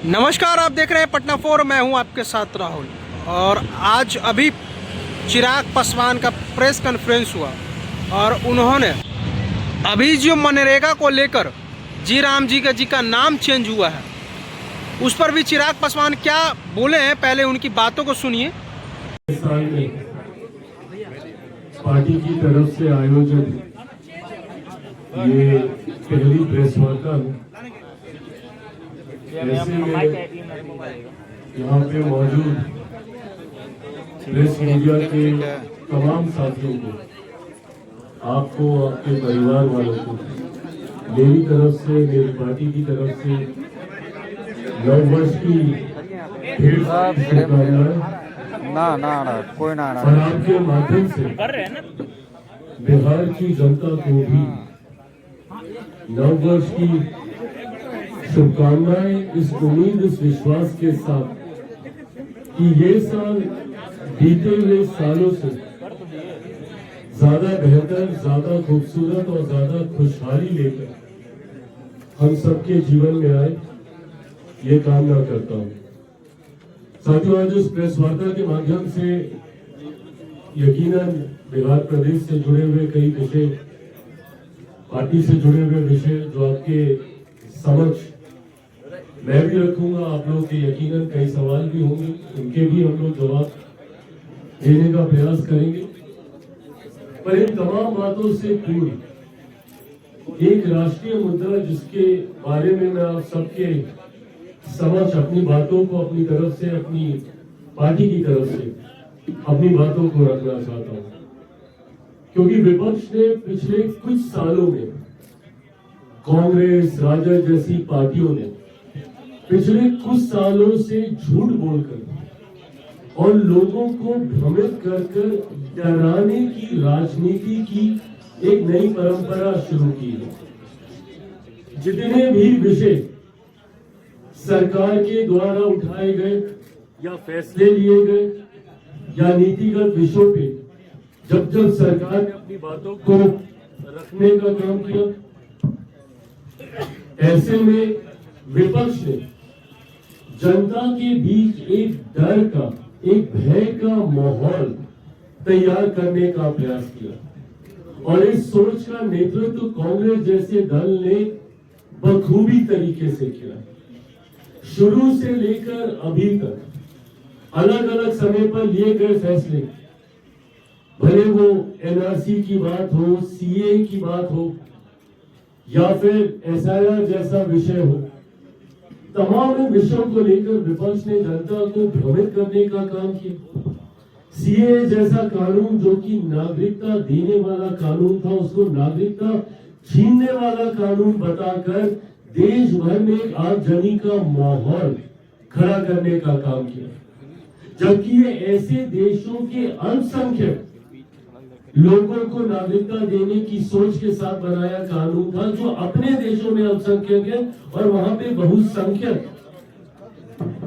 नमस्कार, आप देख रहे हैं पटना 4। मैं हूं आपके साथ राहुल। और आज अभी चिराग पासवान का प्रेस कॉन्फ्रेंस हुआ और उन्होंने अभी जो मनरेगा को लेकर जी राम जी का नाम चेंज हुआ है उस पर भी चिराग पासवान क्या बोले हैं, पहले उनकी बातों को सुनिए। साल में पार्टी की तरफ से आयोजित ये पहली प्रेस वार्ता है। ऐसे में यहाँ पे मौजूद प्रेस मीडिया के तमाम साथियों को, आपको, आपके परिवार वालों को मेरी तरफ से, मेरी पार्टी की तरफ से नव वर्ष की ढेर सारी शुभकामनाएं। ना कोई ना और आपके माध्यम से बिहार की जनता को भी नव वर्ष की शुभकामनाएं, इस उम्मीद, इस विश्वास के साथ कि ये साल बीते हुए सालों से ज्यादा बेहतर, ज्यादा खूबसूरत और ज्यादा खुशहाली लेकर हम सबके जीवन में आए, ये कामना करता हूँ। साथियों, आज इस प्रेस वार्ता के माध्यम से यकीनन बिहार प्रदेश से जुड़े हुए कई विषय, पार्टी से जुड़े हुए विषय जो आपके समक्ष मैं भी रखूंगा, आप लोग के यकीनन कई सवाल भी होंगे, उनके भी हम लोग जवाब देने का प्रयास करेंगे। पर इन तमाम बातों से पूर्व एक राष्ट्रीय मुद्दा जिसके बारे में मैं आप सबके समझ अपनी बातों को, अपनी तरफ से, अपनी पार्टी की तरफ से अपनी बातों को रखना चाहता हूं, क्योंकि विपक्ष ने पिछले कुछ सालों में, कांग्रेस, राजद जैसी पार्टियों ने पिछले कुछ सालों से झूठ बोलकर और लोगों को भ्रमित कर डराने की राजनीति की एक नई परंपरा शुरू की है। जितने भी विषय सरकार के द्वारा उठाए गए या फैसले लिए गए या नीतिगत विषयों पे जब सरकार ने अपनी बातों को रखने का काम किया, ऐसे में विपक्ष ने जनता के बीच एक डर का, एक भय का माहौल तैयार करने का प्रयास किया। और इस सोच का नेतृत्व कांग्रेस जैसे दल ने बखूबी तरीके से किया। शुरू से लेकर अभी तक अलग अलग समय पर लिए गए फैसले, भले वो एनआरसी की बात हो, सीए की बात हो या फिर एसआईआर जैसा विषय हो, तमाम विषयों को लेकर विपक्ष ने जनता को भ्रमित करने का काम किया। सीए जैसा कानून जो कि नागरिकता देने वाला कानून था, उसको नागरिकता छीनने वाला कानून बताकर देश भर में एक आगजनी का माहौल खड़ा करने का काम किया। जबकि ये ऐसे देशों के अल्पसंख्यक लोगों को नागरिकता देने की सोच के साथ बनाया कानून था, जो अपने देशों में अल्पसंख्यक है और वहां पे बहुसंख्यक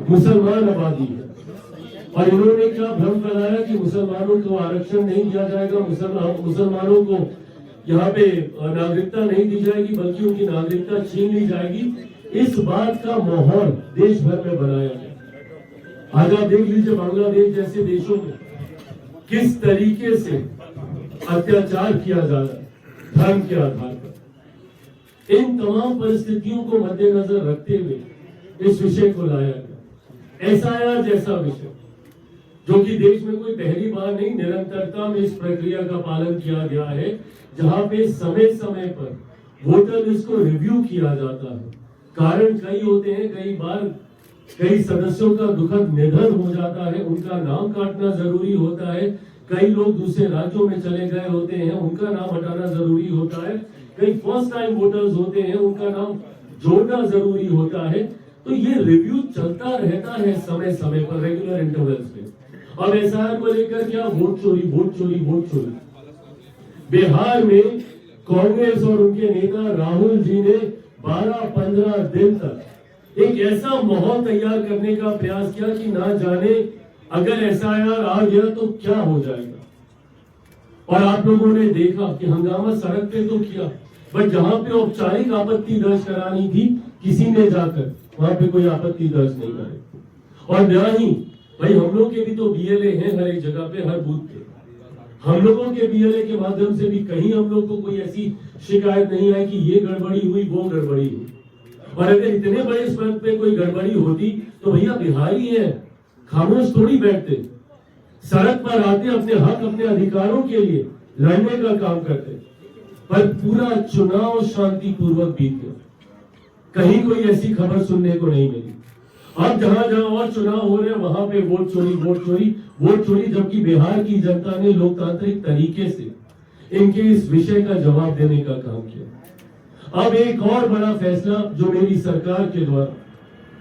मुसलमान आबादी है। और इन्होंने क्या भ्रम फैलाया कि मुसलमानों को आरक्षण नहीं दिया जाएगा, मुसलमानों को यहाँ पे नागरिकता नहीं दी जाएगी, बल्कि उनकी नागरिकता छीन ली जाएगी। इस बात का माहौल देश भर में बनाया गया। आज आप देख लीजिए बांग्लादेश जैसे देशों में किस तरीके से अत्याचार किया जा रहा है धर्म के आधार पर। इन तमाम परिस्थितियों को मद्देनजर रखते हुए इस विषय को लाया गया। एसआईआर जैसा विषय जो कि देश में कोई पहली बार नहीं, निरंतरता में इस प्रक्रिया का पालन किया गया है, जहां पे समय समय पर वोटर लिस्ट को रिव्यू किया जाता है। कारण कई होते हैं, कई बार कई सदस्यों का दुखद निधन हो जाता है, उनका नाम काटना जरूरी होता है। कई लोग दूसरे राज्यों में चले गए होते हैं, उनका नाम हटाना जरूरी होता है। कई फर्स्ट टाइम वोटर्स होते हैं, उनका नाम जोड़ना जरूरी होता है। तो ये रिव्यू चलता रहता है समय समय पर, रेगुलर इंटरवल्स पे। अब एसआईआर को लेकर क्या वोट चोरी, वोट चोरी, वोट चोरी। बिहार में कांग्रेस और उनके नेता राहुल जी ने 12-15 दिन तक एक ऐसा माहौल तैयार करने का प्रयास किया कि ना जाने अगर एसआईआर आ गया तो क्या हो जाएगा। और आप लोगों ने देखा कि हंगामा सड़क पे तो किया, बट जहां पे औपचारिक आपत्ति दर्ज करानी थी, किसी ने जाकर वहां पे कोई आपत्ति दर्ज नहीं करे। और ना ही भाई हम लोग के भी तो बीएलए हैं हर एक जगह पे, हर बूथ पे। हम लोगों के बीएलए के माध्यम से भी कहीं हम लोग को कोई ऐसी शिकायत नहीं आई कि ये गड़बड़ी हुई, वो गड़बड़ी हुई। और अगर इतने बड़े स्तर पे कोई गड़बड़ी होती तो भैया बिहारी है, खामोश थोड़ी बैठते, सड़क पर आते, अपने हक अपने अधिकारों के लिए लड़ने का काम करते। पर पूरा चुनाव शांतिपूर्वक बीत गया, कहीं कोई ऐसी खबर सुनने को नहीं मिली। अब जहां जहां और चुनाव हो रहे हैं वहां पे वोट चोरी, वोट चोरी, वोट चोरी, जबकि बिहार की जनता ने लोकतांत्रिक तरीके से इनके इस विषय का जवाब देने का काम किया। अब एक और बड़ा फैसला जो मेरी सरकार के द्वारा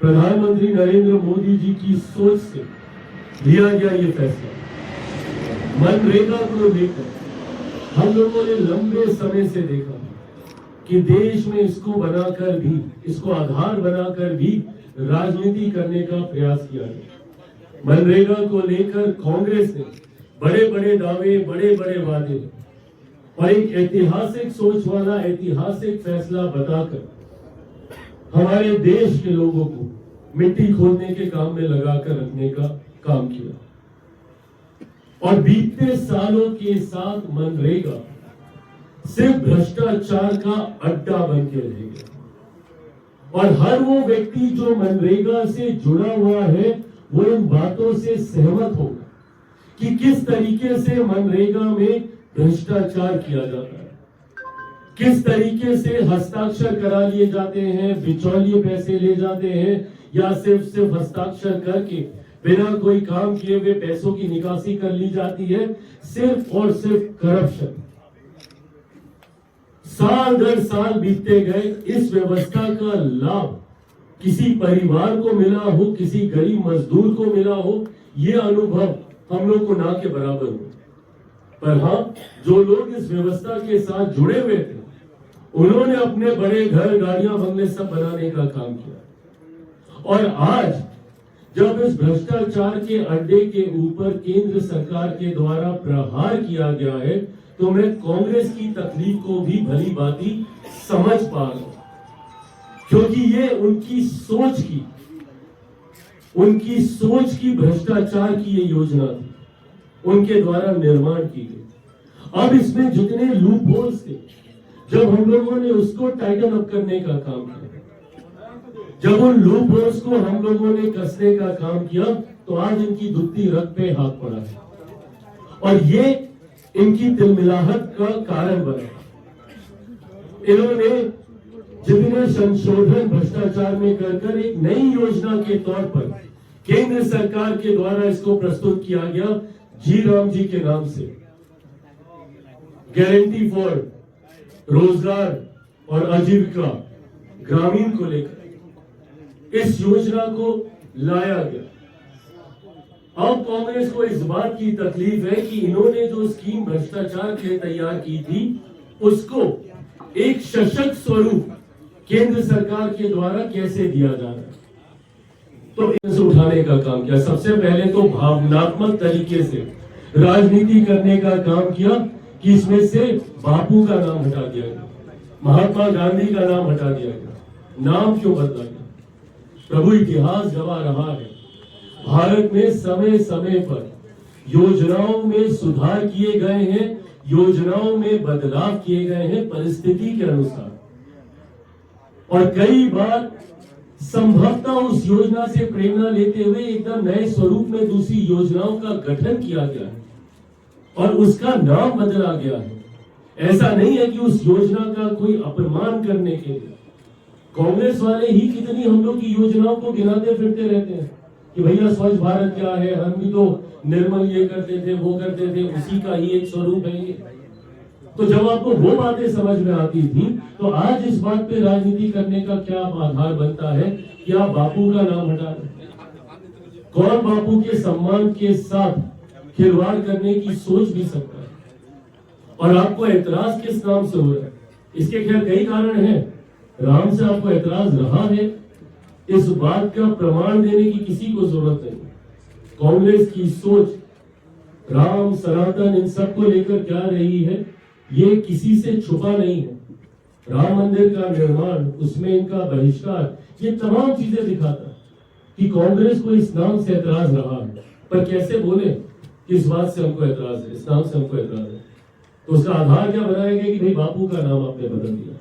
प्रधानमंत्री नरेंद्र मोदी जी की सोच से लिया गया, ये फैसला मनरेगा को लेकर हम लोगों ने लंबे समय से देखा कि देश में इसको बनाकर भी, इसको आधार बनाकर भी राजनीति करने का प्रयास किया गया। मनरेगा को लेकर कांग्रेस ने बड़े बड़े दावे, बड़े बड़े वादे और एक ऐतिहासिक सोच वाला ऐतिहासिक फैसला बताकर हमारे देश के लोगों को मिट्टी खोदने के काम में लगाकर रखने का काम किया। और बीते सालों के साथ मनरेगा सिर्फ भ्रष्टाचार का अड्डा बन के रह गया। और हर वो व्यक्ति जो मनरेगा से जुड़ा हुआ है वो इन बातों से सहमत होगा कि किस तरीके से मनरेगा में भ्रष्टाचार किया जाता है, किस तरीके से हस्ताक्षर करा लिए जाते हैं, बिचौलिए पैसे ले जाते हैं, या सिर्फ हस्ताक्षर करके बिना कोई काम किए हुए पैसों की निकासी कर ली जाती है, सिर्फ और सिर्फ करप्शन। साल दर साल बीतते गए, इस व्यवस्था का लाभ किसी परिवार को मिला हो, किसी गरीब मजदूर को मिला हो, ये अनुभव हम लोग को ना के बराबर हो। पर हाँ, जो लोग इस व्यवस्था के साथ जुड़े हुए थे उन्होंने अपने बड़े घर, गाड़ियां, बंगले सब बनाने का काम किया। और आज जब इस भ्रष्टाचार के अड्डे के ऊपर केंद्र सरकार के द्वारा प्रहार किया गया है तो मैं कांग्रेस की तकलीफ को भी भली भांति समझ पा रहा हूं, क्योंकि ये उनकी सोच की भ्रष्टाचार की ये योजना थी, उनके द्वारा निर्माण की गई। अब इसमें जितने लूप होल्स थे, जब हम लोगों ने उसको टाइटन अप करने का काम किया, जब उन लूप होल्स को हम लोगों ने कसने का काम किया, तो आज इनकी दुखती रग पे हाथ पड़ा है और ये इनकी तिलमिलाहट का कारण बना। इन्होंने जितने संशोधन भ्रष्टाचार में कर एक नई योजना के तौर पर केंद्र सरकार के द्वारा इसको प्रस्तुत किया गया, जी राम जी के नाम से गारंटी फॉर रोजगार और आजीविका ग्रामीण को लेकर इस योजना को लाया गया। अब कांग्रेस को इस बात की तकलीफ है कि इन्होंने जो स्कीम भ्रष्टाचार के लिए तैयार की थी उसको एक सशक्त स्वरूप केंद्र सरकार के द्वारा कैसे दिया जा रहा है, तो इसे उठाने का काम किया। सबसे पहले तो भावनात्मक तरीके से राजनीति करने का काम किया कि इसमें से बापू का नाम हटा दिया गया, महात्मा गांधी का नाम हटा दिया गया। नाम क्यों बदला गया? प्रभु इतिहास गवाह रहा है, भारत में समय समय पर योजनाओं में सुधार किए गए हैं, योजनाओं में बदलाव किए गए हैं परिस्थिति के अनुसार, और कई बार संभवतः उस योजना से प्रेरणा लेते हुए एकदम नए स्वरूप में दूसरी योजनाओं का गठन किया गया है और उसका नाम बदला गया है। ऐसा नहीं है कि उस योजना का कोई अपमान करने के लिए कांग्रेस वाले ही कितनी हम लोग की योजनाओं को गिनाते फिरते रहते हैं कि भैया स्वच्छ भारत क्या है, हम भी तो निर्मल ये करते थे, वो करते थे, उसी का ही एक स्वरूप है ये। तो जब आपको वो बातें समझ में आती थी तो आज इस बात पे राजनीति करने का क्या आधार बनता है कि आप बापू का नाम हटा दें? कौन बापू के सम्मान के साथ खिलवाड़ करने की सोच भी सकता है? और आपको एतराज किस नाम से हो रहा है? इसके खैर कई कारण हैं। राम से आपको एतराज रहा है, इस बात का प्रमाण देने की किसी को जरूरत नहीं। कांग्रेस की सोच राम, सनातन, इन सब को लेकर क्या रही है ये किसी से छुपा नहीं है। राम मंदिर का निर्माण, उसमें इनका बहिष्कार, ये तमाम चीजें दिखाता कि कांग्रेस को इस नाम से एतराज रहा है। पर कैसे बोले इस बात से हमको एतराज है, इस नाम से हमको एतराज है, तो उसका आधार क्या बनाया गया कि भाई बापू का नाम आपने बदल दिया।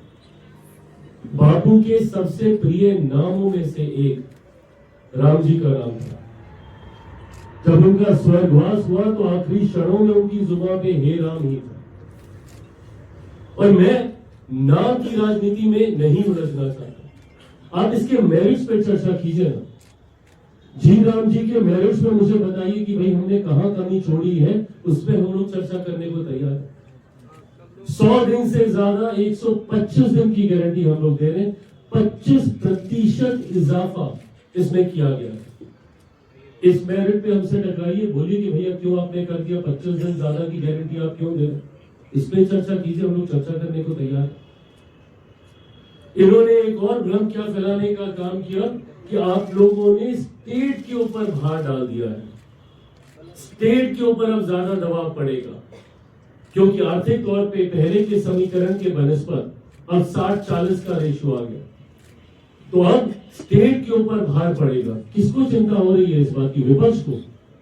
बापू के सबसे प्रिय नामों में से एक राम जी का नाम था। जब उनका स्वर्गवास हुआ तो आखिरी क्षणों में उनकी जुबान पे हे राम ही था। और मैं नाम की राजनीति में नहीं उलझना चाहता। आप इसके मेरिट्स पे चर्चा कीजिए ना। जी राम जी के मेरिट्स में मुझे बताइए कि भाई हमने कहां कमी छोड़ी है, उस पर हम लोग चर्चा करने को तैयार है। 100 दिन से ज्यादा 125 दिन की गारंटी हम लोग दे रहे हैं। 25% इजाफा इसमें किया गया है। इस मेरिट पे हमसे टकराइए, बोलिए कि भैया क्यों आपने कर दिया, 25 दिन ज्यादा की गारंटी आप क्यों दे रहे? इस पे चर्चा कीजिए, हम लोग चर्चा करने को तैयार हैं। इन्होंने एक और भ्रम क्या फैलाने का काम किया कि आप लोगों ने स्टेट के ऊपर भार डाल दिया है। स्टेट के ऊपर अब ज्यादा दबाव पड़ेगा, क्योंकि आर्थिक तौर पे पहले के समीकरण के बनस्पत अब 60-40 का रेशियो आ गया, तो अब स्टेट के ऊपर भार पड़ेगा। किसको चिंता हो रही है इस बात की? विपक्ष को।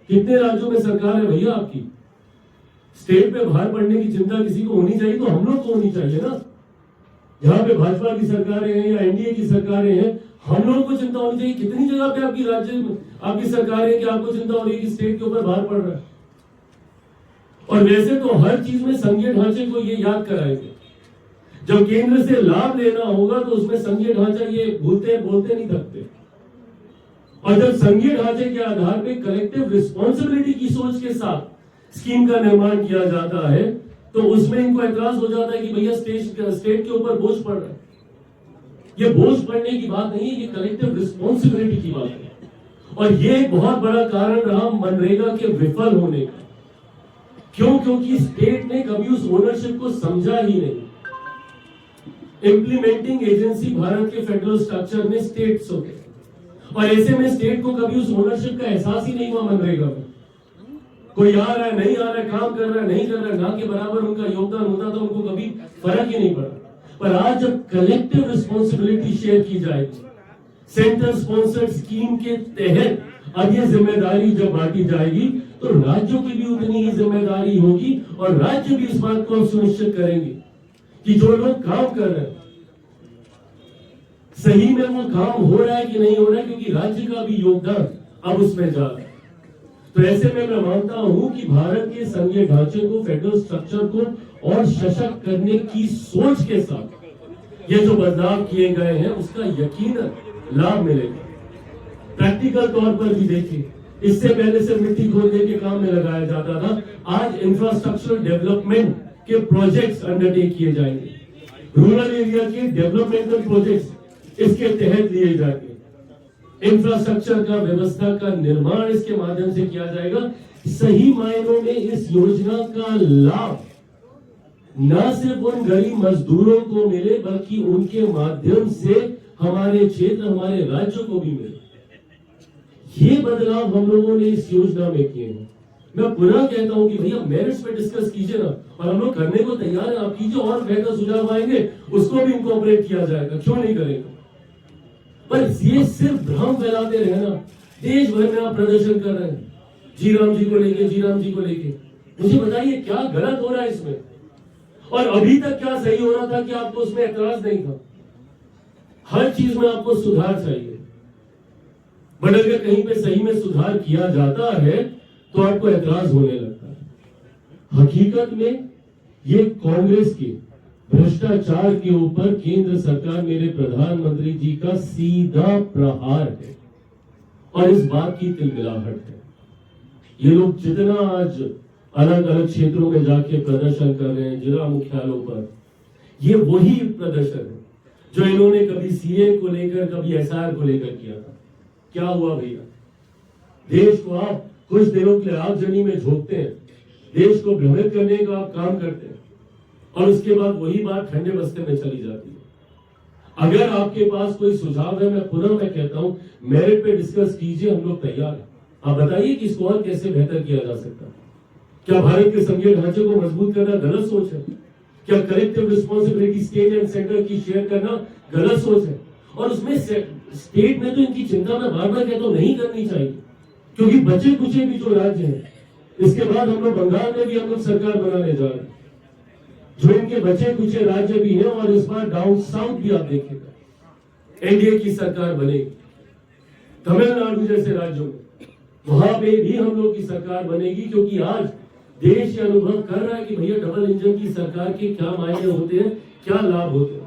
कितने राज्यों में सरकार है भैया आपकी? स्टेट पे भार पड़ने की चिंता किसी को होनी चाहिए तो हम लोग को होनी चाहिए ना। जहां पे भाजपा की सरकारें हैं या एनडीए की सरकारें हैं, हम लोगों को चिंता होनी चाहिए। कितनी जगह पे आपकी राज्य में आपकी सरकार है कि आपको चिंता हो रही है कि स्टेट के ऊपर भार पड़ रहा है? और वैसे तो हर चीज में संघीय ढांचे को ये याद कराएंगे। जब केंद्र से लाभ लेना होगा तो उसमें संघीय ढांचा ये बोलते नहीं थकते। और जब संघीय ढांचे के आधार पे कलेक्टिव रिस्पॉन्सिबिलिटी की सोच के साथ स्कीम का निर्माण किया जाता है तो उसमें इनको एतराज हो जाता है कि भैया स्टेट के ऊपर बोझ पड़ रहा है। ये बोझ पड़ने की बात नहीं है, ये कलेक्टिव रिस्पॉन्सिबिलिटी की बात है। और ये एक बहुत बड़ा कारण रहा मनरेगा के विफल होने का। क्यों? क्योंकि स्टेट ने कभी उस ओनरशिप को समझा ही नहीं। इम्प्लीमेंटिंग एजेंसी भारत के फेडरल स्ट्रक्चर में स्टेट्स होते हैं, और ऐसे में स्टेट को कभी उस ओनरशिप का एहसास ही नहीं हुआ मनरेगा में। कोई आ रहा है, नहीं आ रहा है, काम कर रहा है, नहीं कर रहा है, ना के बराबर उनका योगदान होता था, उनको कभी फर्क ही नहीं पड़ा। पर आज जब कलेक्टिव रिस्पॉन्सिबिलिटी शेयर की जाएगी, सेंटर स्पॉन्सर्ड स्कीम के तहत अब ये जिम्मेदारी जब बांटी जाएगी तो राज्यों की भी उतनी ही जिम्मेदारी होगी, और राज्य भी इस बात को सुनिश्चित करेंगे कि जो लोग काम कर रहे हैं सही में वो काम हो रहा है कि नहीं हो रहा है, क्योंकि राज्य का भी योगदान अब उसमें जा रहा है। तो ऐसे में मैं मानता हूं कि भारत के संघीय ढांचे को, फेडरल स्ट्रक्चर को और सशक्त करने की सोच के साथ ये जो बदलाव किए गए हैं उसका यकीनन लाभ मिलेगा। प्रैक्टिकल तौर पर भी देखिए, इससे पहले से मिट्टी खोदने के काम में लगाया जाता था, आज इंफ्रास्ट्रक्चरल डेवलपमेंट के प्रोजेक्ट्स अंडरटेक किए जाएंगे। रूरल एरिया के डेवलपमेंटल प्रोजेक्ट्स इसके तहत लिए जाएंगे। इंफ्रास्ट्रक्चर का, व्यवस्था का निर्माण इसके माध्यम से किया जाएगा। सही मायनों में इस योजना का लाभ न सिर्फ उन गरीब मजदूरों को मिले, बल्कि उनके माध्यम से हमारे क्षेत्र, हमारे राज्यों को भी मिले। ये बदलाव हम लोगों ने इस योजना में किए हैं। मैं पुनः कहता हूं कि भैया मेरिट्स पे डिस्कस कीजिए ना, और हम लोग करने को तैयार है। आप कीजिए, और बेहतर सुझाव आएंगे उसको भी इनकॉर्पोरेट किया जाएगा, क्यों नहीं करेगा। पर ये सिर्फ भ्रम फैलाते रहना, देश भर में आप प्रदर्शन कर रहे हैं जी राम जी को लेके, जी राम जी को लेके। मुझे बताइए क्या गलत हो रहा है इसमें, और अभी तक क्या सही हो रहा था कि आपको उसमें एतराज नहीं था? हर चीज में आपको सुधार चाहिए, बट अगर कहीं पे सही में सुधार किया जाता है तो आपको एतराज होने लगता है। हकीकत में ये कांग्रेस के भ्रष्टाचार के ऊपर केंद्र सरकार, मेरे प्रधानमंत्री जी का सीधा प्रहार है, और इस बात की तिलमिलाहट है। ये लोग जितना आज अलग अलग क्षेत्रों में जाके प्रदर्शन कर रहे हैं, जिला मुख्यालयों पर, ये वही प्रदर्शन है जो इन्होंने कभी सीए को लेकर, कभी एसआर को लेकर किया था। क्या हुआ भैया? देश को आप कुछ दिनों के लिए आगजनी में झोंकते हैं, देश को भ्रमित करने का आप काम करते हैं, और उसके बाद वही बात ठंडे बस्ते में चली जाती है। अगर आपके पास कोई सुझाव है, मैं कहता हूं मेरिट पे डिस्कस कीजिए, हम लोग तैयार हैं। आप बताइए कि इसको और कैसे बेहतर किया जा सकता है। क्या भारत के संघीय ढांचे को मजबूत करना गलत सोच है? क्या collective responsibility state and centre की शेयर करना गलत सोच है? और उसमें स्टेट में तो इनकी चिंता मैं बार बार कहता हूं नहीं करनी चाहिए, क्योंकि बचे कुचे भी जो राज्य हैं, इसके बाद हम लोग बंगाल में भी हम लोग सरकार बनाने जा रहे हैं, जो इनके बचे कुचे राज्य भी हैं, और इस बार डाउन साउथ भी आप देखिएगा एनडीए की सरकार बनेगी। तमिलनाडु जैसे राज्यों में वहां पे भी हम लोग की सरकार बनेगी, क्योंकि आज देश ये अनुभव कर रहा है कि भैया डबल इंजन की सरकार के क्या मायने होते हैं, क्या लाभ होते हैं।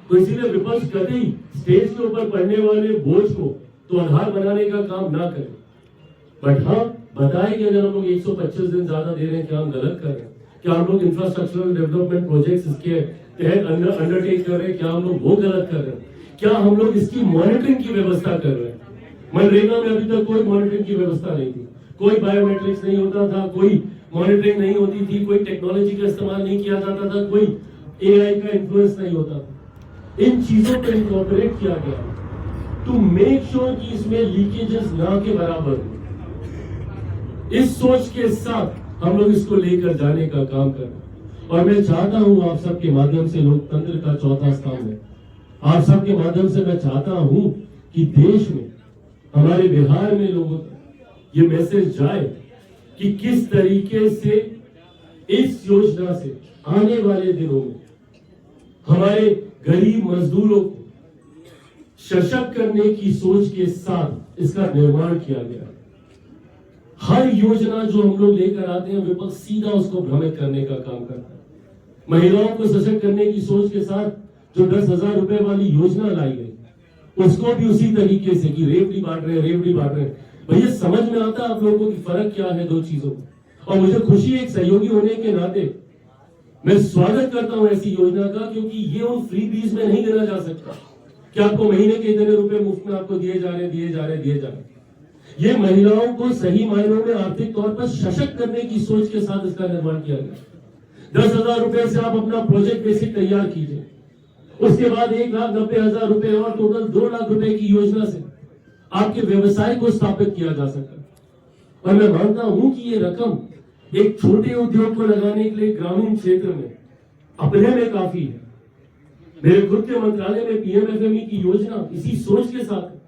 तो इसीलिए विपक्ष कभी स्टेज के ऊपर पड़ने वाले बोझ को तो आधार बनाने का काम ना करें, बट हाँ बताएं कि अगर हम लोग 125 दिन ज्यादा दे रहे हैं, क्या हम गलत कर रहे हैं? क्या हम लोग इंफ्रास्ट्रक्चरल डेवलपमेंट प्रोजेक्ट्स इसके तहत अंडरटेक कर रहे हैं, क्या हम लोग वो गलत कर रहे हैं? क्या हम लोग इसकी मॉनिटरिंग की व्यवस्था कर रहे हैं? मनरेगा में अभी तक कोई मॉनिटरिंग की व्यवस्था नहीं थी, कोई बायोमेट्रिक्स नहीं होता था, कोई मॉनिटरिंग नहीं होती थी, कोई टेक्नोलॉजी का इस्तेमाल नहीं किया जाता था, कोई एआई का इन्फ्लुएंस नहीं होता था। इन चीजों को इनकॉर्पोरेट किया गया टू मेक श्योर कि इसमें लीकेजेस ना के बराबर हो। इस सोच के साथ हम लोग इसको लेकर जाने का काम कर रहे हैं, और मैं चाहता हूं आप सबके माध्यम से, लोकतंत्र का चौथा स्तंभ है, आप सबके माध्यम से मैं चाहता हूं कि देश में, हमारे बिहार में लोगों तक ये मैसेज जाए कि किस तरीके से इस योजना से आने वाले दिनों में हमारे गरीब मजदूरों को सशक्त करने की सोच के साथ इसका निर्माण किया गया। हर योजना जो हम लोग लेकर आते हैं, विपक्ष सीधा उसको भ्रमित करने का काम करता है। महिलाओं को सशक्त करने की सोच के साथ जो 10,000 रुपए वाली योजना लाई गई, उसको भी उसी तरीके से कि रेवड़ी बांट रहे हैं। भैया समझ में आता है आप लोगों की फर्क क्या है दो चीजों में? और मुझे खुशी है एक सहयोगी होने के नाते मैं स्वागत करता हूं ऐसी योजना का, क्योंकि ये उन फ्री बीज में नहीं गिना जा सकता कि आपको महीने के इतने रुपए मुफ्त में आपको दिए जा रहे। ये महिलाओं को सही मायनों में आर्थिक तौर पर सशक्त करने की सोच के साथ इसका निर्माण किया गया। 10,000 रुपए से आप अपना प्रोजेक्ट बेसिक तैयार कीजिए, उसके बाद 1,90,000 रुपए और टोटल 2 लाख रुपए की योजना से आपके व्यवसाय को स्थापित किया जा सकता है। और मैं मानता हूं कि ये रकम एक छोटे उद्योग को लगाने के लिए ग्रामीण क्षेत्र में अपने में काफी है। मेरे खुद के मंत्रालय में पीएमएफएमई की योजना इसी सोच के साथ है,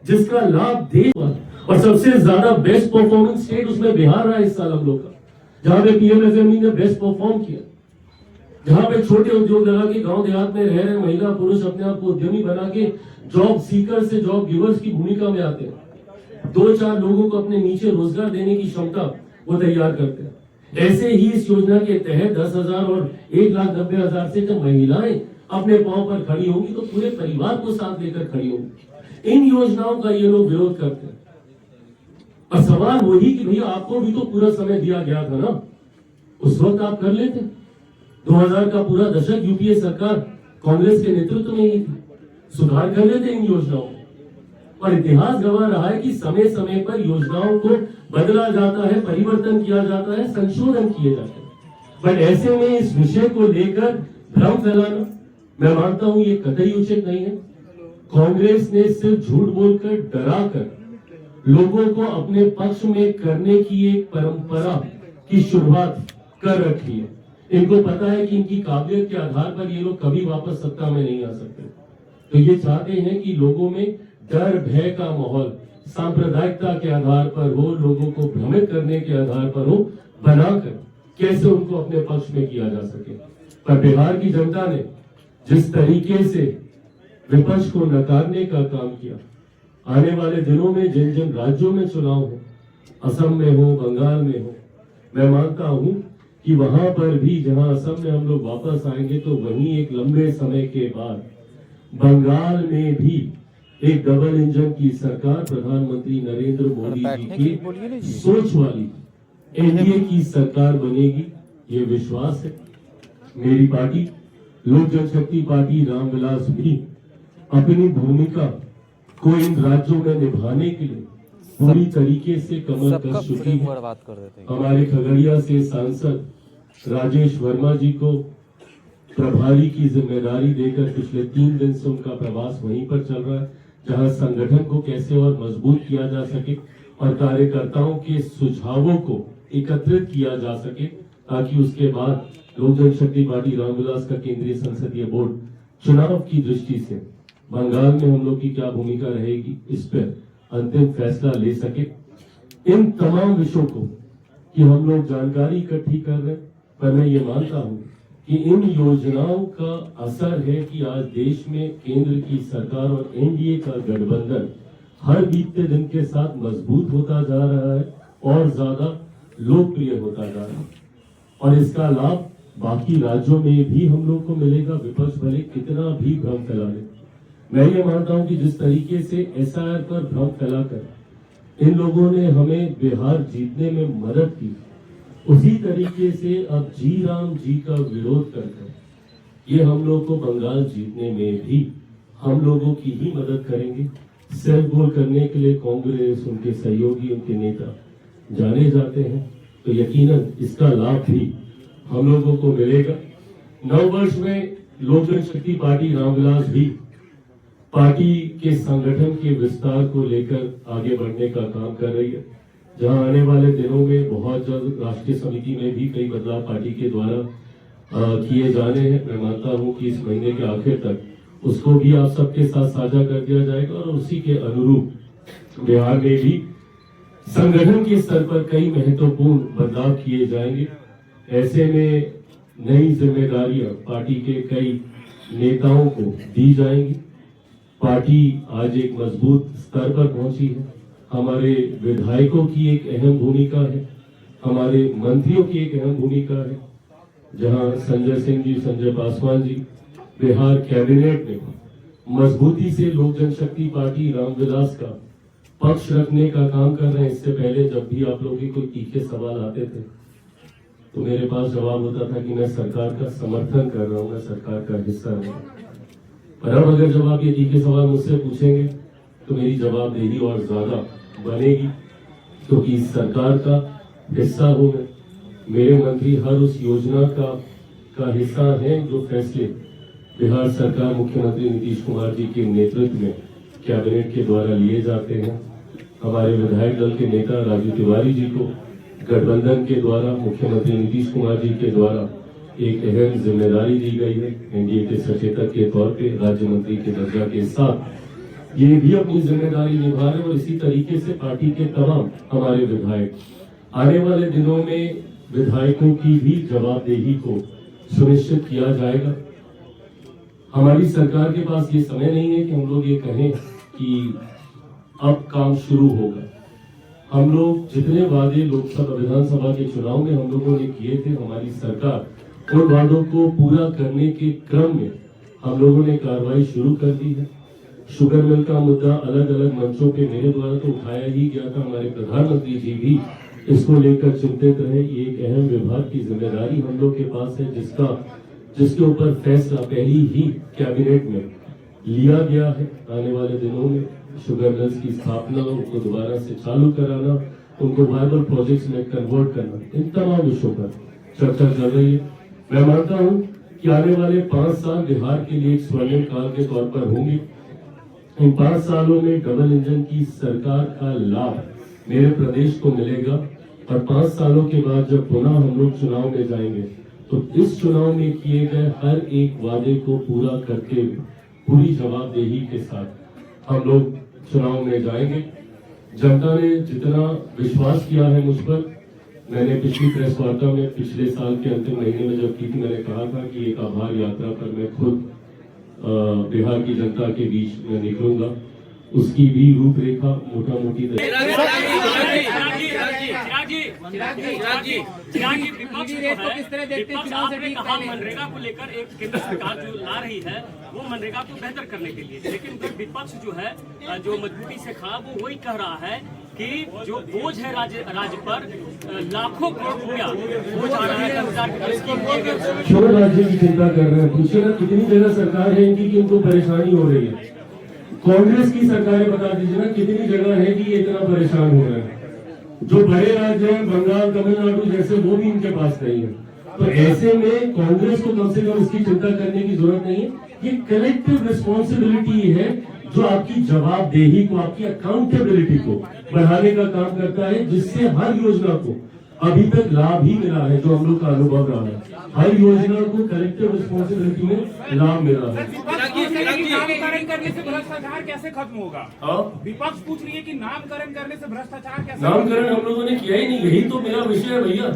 जिसका लाभ देश, और सबसे ज्यादा बेस्ट परफॉर्मेंस स्टेट उसमें बिहार रहा इस साल हम लोग का, जहां पे पीएमएफएमई ने बेस्ट परफॉर्म किया, जहां पे छोटे उद्योग लगा के गांव देहात में रह रहे महिला पुरुष अपने आप को उद्यमी बना के जॉब सीकर से जॉब गिवर्स की भूमिका में आते हैं। 2-4 लोगों को अपने नीचे रोजगार देने की क्षमता वो तैयार करते हैं। ऐसे ही इस योजना के तहत 10,000 और 1,90,000 से जब महिलाएं अपने पांव पर खड़ी होंगी तो पूरे परिवार को साथ लेकर खड़ी होंगी। इन योजनाओं का ये लोग विरोध करते हैं, और सवाल वही कि भैया आपको भी तो पूरा समय दिया गया था ना, उस वक्त आप कर लेते। 2000 का पूरा दशक यूपीए सरकार कांग्रेस के नेतृत्व में ही थी, सुधार कर लेते इन योजनाओं में। और इतिहास गवाह रहा है कि समय समय पर योजनाओं को बदला जाता है, परिवर्तन किया जाता है, संशोधन किए जाते हैं। बट ऐसे में इस विषय को लेकर भ्रम फैलाना, मैं मानता हूं ये कतई उचित नहीं है। कांग्रेस ने सिर्फ झूठ बोलकर, डराकर लोगों को अपने पक्ष में करने की एक परंपरा की शुरुआत कर रखी है। इनको पता है कि इनकी काबिलियत के आधार पर ये लोग कभी वापस सत्ता में नहीं आ सकते, तो ये चाहते हैं कि लोगों में डर भय का माहौल सांप्रदायिकता के आधार पर हो, लोगों को भ्रमित करने के आधार पर हो, बनाकर कैसे उनको अपने पक्ष में किया जा सके। पर बिहार की जनता ने जिस तरीके से विपक्ष को नकारने का काम किया, आने वाले दिनों में जिन जिन राज्यों में चुनाव हो, असम में हो, बंगाल में हो, मैं मानता हूं कि वहां पर भी जहां असम में हम लोग वापस आएंगे तो वहीं एक लंबे समय के बाद बंगाल में भी एक डबल इंजन की सरकार प्रधानमंत्री नरेंद्र मोदी जी की सोच वाली एनडीए की सरकार बनेगी, ये विश्वास है। मेरी पार्टी लोक जनशक्ति पार्टी रामविलास भी अपनी भूमिका को इन राज्यों में निभाने के लिए पूरी तरीके से कमर कस चुकी है। हमारे खगड़िया से सांसद राजेश वर्मा जी को प्रभारी की जिम्मेदारी देकर पिछले 3 दिन से उनका प्रवास वहीं पर चल रहा है, जहां संगठन को कैसे और मजबूत किया जा सके और कार्यकर्ताओं के सुझावों को एकत्रित किया जा सके, ताकि उसके बाद लोक जनशक्ति पार्टी रामविलास का केंद्रीय संसदीय बोर्ड चुनाव की दृष्टि से बंगाल में हम लोग की क्या भूमिका रहेगी, इस पर अंतिम फैसला ले सके। इन तमाम विषयों को कि हम लोग जानकारी इकट्ठी कर रहे हैं, पर मैं ये मानता हूं कि इन योजनाओं का असर है कि आज देश में केंद्र की सरकार और एनडीए का गठबंधन हर बीतते दिन के साथ मजबूत होता जा रहा है और ज्यादा लोकप्रिय होता जा रहा है, और इसका लाभ बाकी राज्यों में भी हम लोग को मिलेगा, विपक्ष भले कितना भी भ्रम फैला ले। मैं ये मानता हूं कि जिस तरीके से एसआईआर पर भ्रम फैलाकर इन लोगों ने हमें बिहार जीतने में मदद की, उसी तरीके से अब जी राम जी का विरोध करकर ये हम लोग को बंगाल जीतने में भी हम लोगों की ही मदद करेंगे। सेल्फ गोल करने के लिए कांग्रेस, उनके सहयोगी, उनके नेता जाने जाते हैं, तो यकीनन इसका लाभ भी हम लोगों को मिलेगा। नववर्ष में लोक जनशक्ति पार्टी रामविलास भी पार्टी के संगठन के विस्तार को लेकर आगे बढ़ने का काम कर रही है, जहां आने वाले दिनों में बहुत जल्द राष्ट्रीय समिति में भी कई बदलाव पार्टी के द्वारा किए जाने हैं। मैं मानता हूं कि इस महीने के आखिर तक उसको भी आप सबके साथ साझा कर दिया जाएगा और उसी के अनुरूप बिहार में भी संगठन के स्तर पर कई महत्वपूर्ण बदलाव किए जाएंगे। ऐसे में नई जिम्मेदारियां पार्टी के कई नेताओं को दी जाएंगी। पार्टी आज एक मजबूत स्तर पर पहुंची है। हमारे विधायकों की एक अहम भूमिका है, हमारे मंत्रियों की एक अहम भूमिका है। जहां संजय सिंह जी, संजय पासवान जी बिहार कैबिनेट में मजबूती से लोक जनशक्ति पार्टी रामविलास का पक्ष रखने का काम कर रहे हैं। इससे पहले जब भी आप लोगों के कोई तीखे सवाल आते थे तो मेरे पास जवाब होता था कि मैं सरकार का समर्थन कर रहा हूं, मैं सरकार का हिस्सा हूं। पर अब अगर जब आप ये तीखे सवाल मुझसे पूछेंगे तो मेरी जवाबदेही और ज्यादा बनेगी, क्योंकि इस सरकार का हिस्सा हूं मैं। मेरे मंत्री हर उस योजना का हिस्सा है जो फैसले बिहार सरकार मुख्यमंत्री नीतीश कुमार जी के नेतृत्व में कैबिनेट के द्वारा लिए जाते हैं। हमारे विधायक दल के नेता राजू तिवारी जी को गठबंधन के द्वारा मुख्यमंत्री नीतीश कुमार जी के द्वारा एक अहम जिम्मेदारी दी गई है। एनडीए के सचेतक के तौर पे राज्य मंत्री के दर्जा के साथ ये भी अपनी जिम्मेदारी निभा रहे, और इसी तरीके से पार्टी के तमाम हमारे विधायक आने वाले दिनों में विधायकों की भी जवाबदेही को सुनिश्चित किया जाएगा। हमारी सरकार के पास ये समय नहीं है कि हम लोग ये कहें कि अब काम शुरू होगा। हम लोग जितने वादे लोकसभा विधानसभा के चुनाव में हम लोगों ने किए थे, हमारी सरकार उन वादों को पूरा करने के क्रम में हम लोगों ने कार्रवाई शुरू कर दी है। शुगर मिल का मुद्दा अलग अलग मंचों पे मेरे द्वारा तो उठाया ही गया था, हमारे प्रधानमंत्री जी भी इसको लेकर चिंतित रहे। ये एक अहम विभाग की जिम्मेदारी हम लोग के पास है, जिसके ऊपर फैसला पहली ही कैबिनेट में लिया गया है। आने वाले दिनों में शुगर मिल्स की स्थापना, उनको दोबारा से चालू कराना, उनको वायबल प्रोजेक्ट्स में कन्वर्ट करना, इन तमाम विषयों पर चर्चा चल रही है। मैं मानता हूं कि आने वाले 5 साल बिहार के लिए एक स्वर्णिम काल के तौर पर होंगे। इन 5 सालों में डबल इंजन की सरकार का लाभ मेरे प्रदेश को मिलेगा, और 5 सालों के बाद जब पुनः हम लोग चुनाव में जाएंगे तो इस चुनाव में किए गए हर एक वादे को पूरा करते हुए पूरी जवाबदेही के साथ हम लोग चुनाव में जाएंगे। जनता ने जितना विश्वास किया है मुझ पर, मैंने पिछली प्रेस वार्ता में पिछले साल के अंतिम महीने में जब की थी, मैंने कहा था कि एक आभार यात्रा पर मैं खुद बिहार की जनता के बीच में निकलूंगा। उसकी भी रूपरेखा मोटा मोटी मनरेगा को लेकर एक केंद्र सरकार जो ला रही है वो मनरेगा को बेहतर करने के लिए, लेकिन विपक्ष जो है जो मजबूती से खड़ा वो वही कह रहा है कि जो बोझ है राज्य पर लाखों करोड़ रुपया बोझ आ रहा है। क्यों राज्य की चिंता कर रहे हैं? पूछिए ना, कितनी जगह सरकार है इनकी कि उनको परेशानी हो रही है। कांग्रेस की सरकारें बता दीजिए ना कितनी जगह है कि ये इतना परेशान हो रहे हैं। जो बड़े राज्य हैं बंगाल, तमिलनाडु जैसे, वो भी इनके पास नहीं है। तो ऐसे में कांग्रेस को कम से कम इसकी चिंता करने की जरूरत नहीं है। ये कलेक्टिव रिस्पॉन्सिबिलिटी है जो आपकी जवाबदेही को, आपकी अकाउंटेबिलिटी को बढ़ाने का काम करता है, जिससे हर योजना को अभी तक लाभ ही मिला है, जो हम लोग का अनुभव रहा है। हर योजना को कलेक्टिव रिस्पॉन्सिबिलिटी में लाभ मिला है। नामकरण करने से भ्रष्टाचार कैसे खत्म होगा? हाँ, विपक्ष पूछ रही है कि नामकरण करने से भ्रष्टाचार कैसे? नामकरण हम लोगों ने किया ही नहीं। यही तो मेरा विषय है भैया,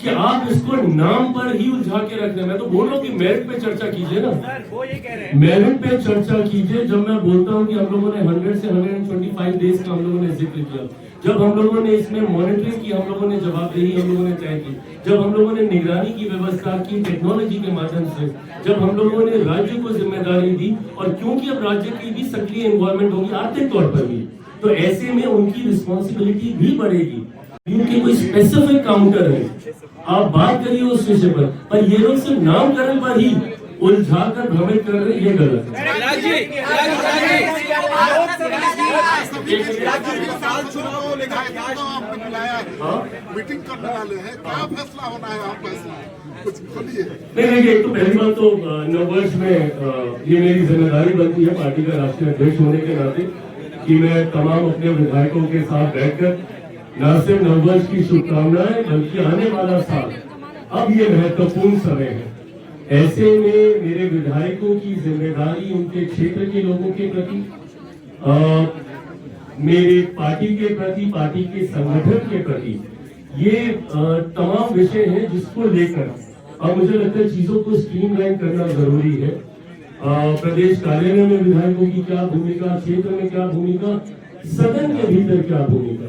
कि आप इसको नाम पर ही उलझा के रख रहे हैं। मैं तो बोल रहा हूँ कि मेरिट पे चर्चा कीजिए ना, सर वो ये कह रहे हैं मेरिट पे चर्चा कीजिए। जब मैं बोलता हूँ कि हम लोगों ने 100 से 125 डेज का हम लोगों ने जिक्र किया, जब हम लोगों ने इसमें मॉनिटरिंग की, हम लोगों ने जवाबदेही हम लोगों ने तय की, जब हम लोगों ने निगरानी की व्यवस्था की टेक्नोलॉजी के माध्यम से, जब हम लोगों ने राज्य को जिम्मेदारी दी, और क्योंकि अब राज्य की भी सक्रिय इन्वॉल्वमेंट होगी आर्थिक तौर पर भी, तो ऐसे में उनकी रिस्पॉन्सिबिलिटी भी बढ़ेगी। क्योंकि कोई स्पेसिफिक काउंटर है, आप बात करिए उस विषय पर ये लोग सिर्फ नामकरण पर ही उलझा कर भ्रमित कर रहे हैं, ये गलत है। मीटिंग करने वाले हैं, क्या फैसला होना है? आप फैसला कुछ खोलिए। नहीं देखिए, एक तो पहली बात तो नववर्ष में ये मेरी जिम्मेदारी बनती है पार्टी का राष्ट्रीय अध्यक्ष होने के नाते, कि मैं तमाम अपने विधायकों के साथ बैठकर न सिर्फ नववर्ष की शुभकामनाएं, बल्कि आने वाला साल, अब ये महत्वपूर्ण समय है। ऐसे में मेरे विधायकों की जिम्मेदारी उनके क्षेत्र के लोगों के प्रति, मेरे पार्टी के प्रति, पार्टी के संगठन के प्रति, ये तमाम विषय हैं जिसको लेकर अब मुझे लगता है चीजों को स्ट्रीमलाइन करना जरूरी है। प्रदेश कार्यालय में विधायकों की क्या भूमिका, क्षेत्र में क्या भूमिका, सदन के भीतर क्या भूमिका।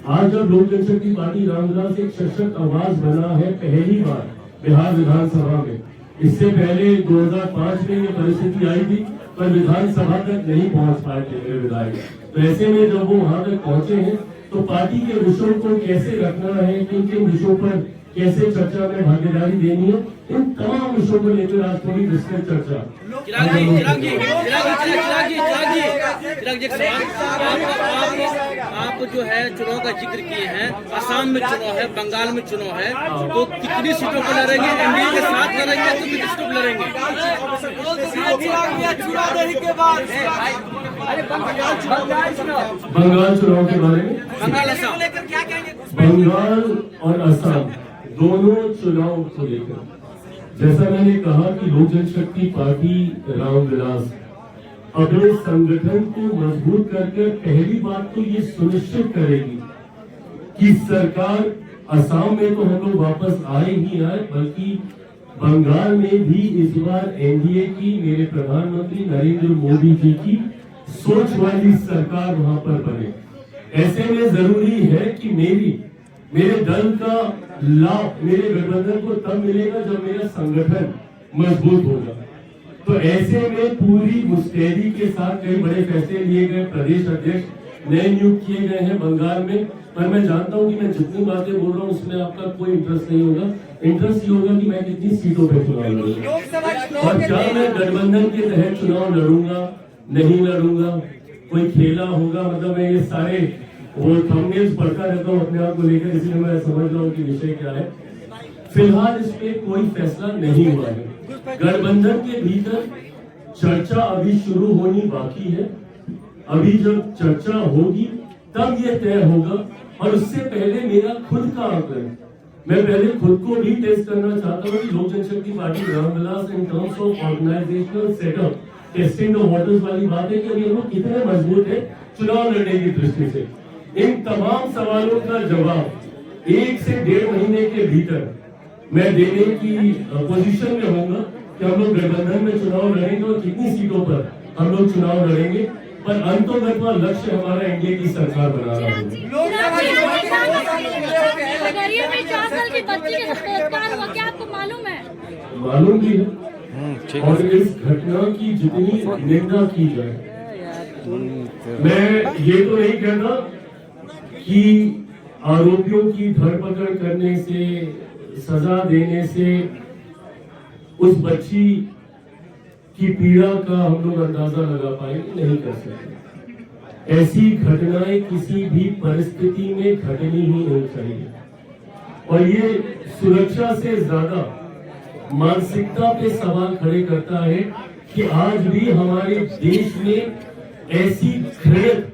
आज जब लोक जनशक्ति पार्टी रामविलास एक सशक्त आवाज बना है पहली बार बिहार विधानसभा में, इससे पहले 2005 में ये परिस्थिति आई थी, पर विधानसभा तक नहीं पहुंच पाए थे मेरे विधायक। तो ऐसे में जब वो वहां तक पहुंचे हैं, तो पार्टी के विषयों को कैसे रखना है, किन किन विषयों पर कैसे चर्चा में भागीदारी देनी है, इन तमाम विषयों को लेकर आज थोड़ी विस्तृत चर्चा। आप जो है चुनाव का जिक्र किए हैं, असम में चुनाव है, बंगाल में चुनाव है, तो कितनी सीटों पर लड़ेंगे? एनडीए के साथ लड़ेंगे तो कितनी सीटों पर लड़ेंगे? बंगाल चुनाव के बारे में, बंगाल असम बंगाल और असम दोनों चुनाव को लेकर, जैसा मैंने कहा कि लोक जनशक्ति पार्टी रामविलास अपने संगठन को मजबूत करके पहली बात तो ये सुनिश्चित करेगी कि सरकार असम में तो हम लोग वापस आए ही आए, बल्कि बंगाल में भी इस बार एनडीए की, मेरे प्रधानमंत्री नरेंद्र मोदी जी की सोच वाली सरकार वहां पर बने। ऐसे में जरूरी है कि मेरे दल का लाभ मेरे गठबंधन को तब मिलेगा जब मेरा संगठन मजबूत होगा। तो ऐसे में पूरी मुस्तैदी के साथ कई बड़े फैसले लिए गए, प्रदेश अध्यक्ष नए नियुक्त किए गए हैं बंगाल में। पर मैं जानता हूं कि मैं जितनी बातें बोल रहा हूं उसमें आपका कोई इंटरेस्ट नहीं होगा। इंटरेस्ट ये होगा कि मैं कितनी सीटों पर चुनाव लड़ूंगा और क्या मैं गठबंधन के तहत चुनाव लड़ूंगा, नहीं लड़ूंगा, कोई खेला होगा। मतलब मैं ये सारे वो थंबनेल्स पढ़ता रहता हूँ अपने आप को लेकर, इसलिए मैं समझ रहा हूँ कि विषय क्या है। फिलहाल इस पे कोई फैसला नहीं हुआ है। गठबंधन के भीतर चर्चा अभी शुरू होनी बाकी है। अभी जब चर्चा होगी तब ये तय होगा, और उससे पहले मेरा खुद का आंकलन, मैं पहले खुद को भी टेस्ट करना चाहता हूँ कि Lok Janshakti Party Ramvilas in terms of organisational setup, testing the waters वाली बात है कि अभी हम लोग कितने मजबूत है चुनाव लड़ने की दृष्टि से। इन तमाम सवालों का जवाब 1 से 1.5 महीने के भीतर मैं देने की पोजीशन में होऊंगा कि हम लोग गठबंधन में चुनाव लड़ेंगे और कितनी सीटों पर हम लोग चुनाव लड़ेंगे। पर अंतोगत्वा लक्ष्य हमारा एनडीए की सरकार बनाना है। क्या आपको मालूम है? मालूम भी है, और इस घटना की जितनी निंदा की जाए, मैं ये तो नहीं कहता कि आरोपियों की धरपकड़ करने से, सजा देने से उस बच्ची की पीड़ा का हम लोग अंदाजा लगा पाएंगे, नहीं कर सकते। ऐसी घटनाएं किसी भी परिस्थिति में घटनी ही नहीं चाहिए, और ये सुरक्षा से ज्यादा मानसिकता पे सवाल खड़े करता है कि आज भी हमारे देश में ऐसी घृणित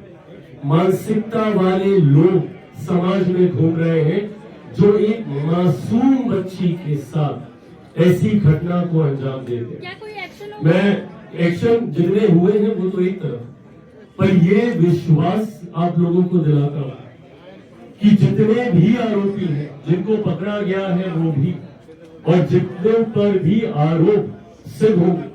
मानसिकता वाले लोग समाज में घूम रहे हैं जो एक मासूम बच्ची के साथ ऐसी घटना को अंजाम दे दे। क्या कोई एक्शन होगा? मैं एक्शन जितने हुए हैं वो तो एक तरफ, पर ये विश्वास आप लोगों को दिलाता हूं कि जितने भी आरोपी हैं जिनको पकड़ा गया है वो भी, और जितने पर भी आरोप सिद्ध होंगे,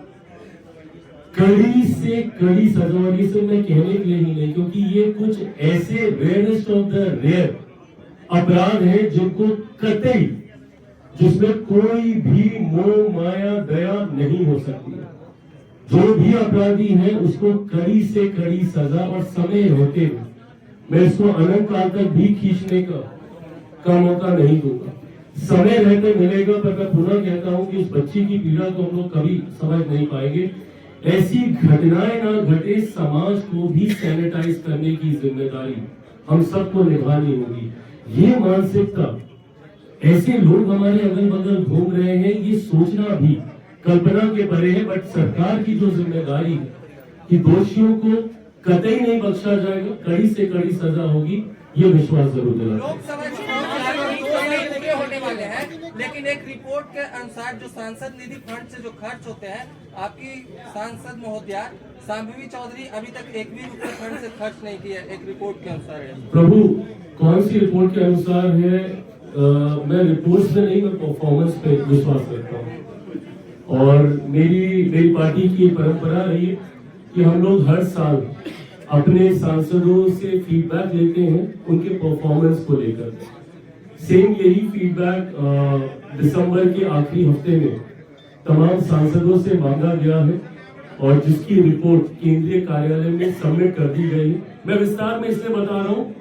कड़ी से कड़ी सजा। और ये सब मैं कहने के लिए ही नहीं, क्योंकि ये कुछ ऐसे रेयरेस्ट ऑफ द रेयर अपराध है जिनको कतई, जिसमें कोई भी मोह माया दया नहीं हो सकती है। जो भी अपराधी है उसको कड़ी से कड़ी सजा, और समय होते हुए मैं इसको अनंत काल तक भी खींचने का मौका नहीं दूंगा। समय रहते मिलेगा, पर मैं पुनः कहता हूं कि इस बच्ची की पीड़ा को हम लोग कभी समझ नहीं पाएंगे। ऐसी घटनाएं ना घटे, समाज को भी सैनिटाइज करने की जिम्मेदारी हम सबको निभानी होगी। ये मानसिकता, ऐसे लोग हमारे अगल बगल घूम रहे हैं, ये सोचना भी कल्पना के परे है। बट सरकार की जो जिम्मेदारी है कि दोषियों को कतई नहीं बख्शा जाएगा, कड़ी से कड़ी सजा होगी, ये विश्वास जरूर दिलाता हूं। लोकसभा चुनाव 2 मई पूरे होने वाले हैं, लेकिन एक रिपोर्ट के अनुसार जो सांसद निधि फंड से जो खर्च होते हैं, आपकी सांसद महोदया शांभवी चौधरी अभी तक एक भी रुपये फंड से खर्च नहीं किया, एक रिपोर्ट के अनुसार है। प्रभु, कौन सी रिपोर्ट के अनुसार है? मैं रिपोर्ट्स में नहीं, मैं परफॉर्मेंस पे विश्वास करता हूँ। और मेरी पार्टी की परंपरा रही है कि हम लोग हर साल अपने सांसदों से फीडबैक लेते हैं उनके परफॉर्मेंस को लेकर। सेम यही फीडबैक दिसंबर के आखिरी हफ्ते में तमाम सांसदों से मांगा गया है, और जिसकी रिपोर्ट केंद्रीय कार्यालय में सबमिट कर दी गई है। मैं विस्तार में इसलिए बता रहा हूँ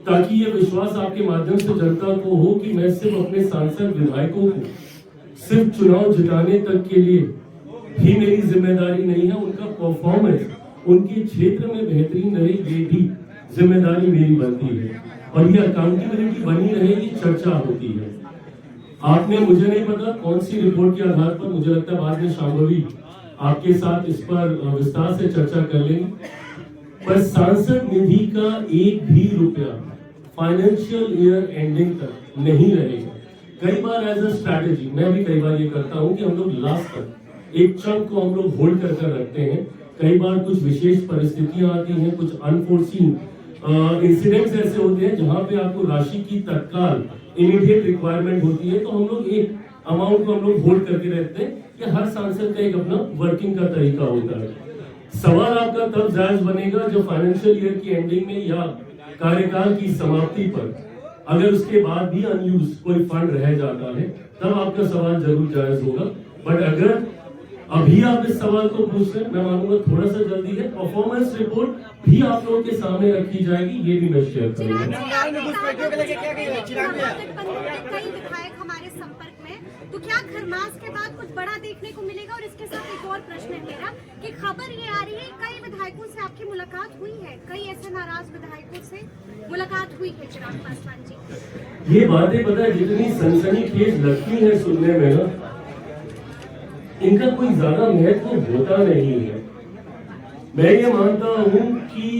ताकि ये विश्वास आपके माध्यम से जनता को हो कि मैं सिर्फ अपने सांसद विधायकों को सिर्फ चुनाव जिताने तक के लिए भी मेरी जिम्मेदारी नहीं है, उनका परफॉर्मेंस उनके क्षेत्र में बेहतरीन रहे, ये भी जिम्मेदारी मेरी बनती है। और ये अकाउंटेबिलिटी बनी रहे, ये चर्चा होती है। आपने, मुझे नहीं पता कौन सी रिपोर्ट के आधार पर, मुझे लगता है बाद में शांभवी आपके साथ इस पर विस्तार से चर्चा कर लेंगे, पर सांसद निधि का एक भी रुपया फाइनेंशियल ईयर एंडिंग तक नहीं रहेगा। कई बार एज अ स्ट्रैटेजी मैं भी कई बार ये करता हूं कि हम लोग लास्ट तक एक चंक को हम लोग होल्ड कर रखते हैं। कई बार कुछ विशेष परिस्थितियां आती हैं, कुछ अनफोर्सीन इंसिडेंट्स ऐसे होते हैं जहां पे आपको राशि की तत्काल इमीडिएट रिक्वायरमेंट होती है, तो हम लोग एक अमाउंट को हम लोग होल्ड करके रहते हैं कि हर सांसद का एक अपना वर्किंग का तरीका होता है। सवाल आपका तब जायज बनेगा जब फाइनेंशियल ईयर की एंडिंग में या कार्यकाल की समाप्ति पर अगर उसके बाद भी अनयूज कोई फंड रह जाता है, तब आपका सवाल जरूर जायज होगा। बट अगर अभी आप इस सवाल को पूछ रहे हैं, मैं मानूंगा थोड़ा सा जल्दी है। परफॉर्मेंस रिपोर्ट भी आप लोगों के सामने रखी जाएगी, ये भी मैं शेयर करूंगा। कई विधायक हमारे संपर्क में, तो क्या खरमास के बाद कुछ बड़ा देखने को मिलेगा? और इसके साथ एक और प्रश्न है मेरा कि खबर ये आ रही है कई विधायकों से आपकी मुलाकात हुई है, कई ऐसे नाराज विधायकों से मुलाकात हुई है चिराग पासवान जी। ये बातें पता है जितनी सनसनीखेज लगती है सुनने में ना, इनका कोई ज्यादा महत्व होता नहीं है। मैं ये मानता हूं कि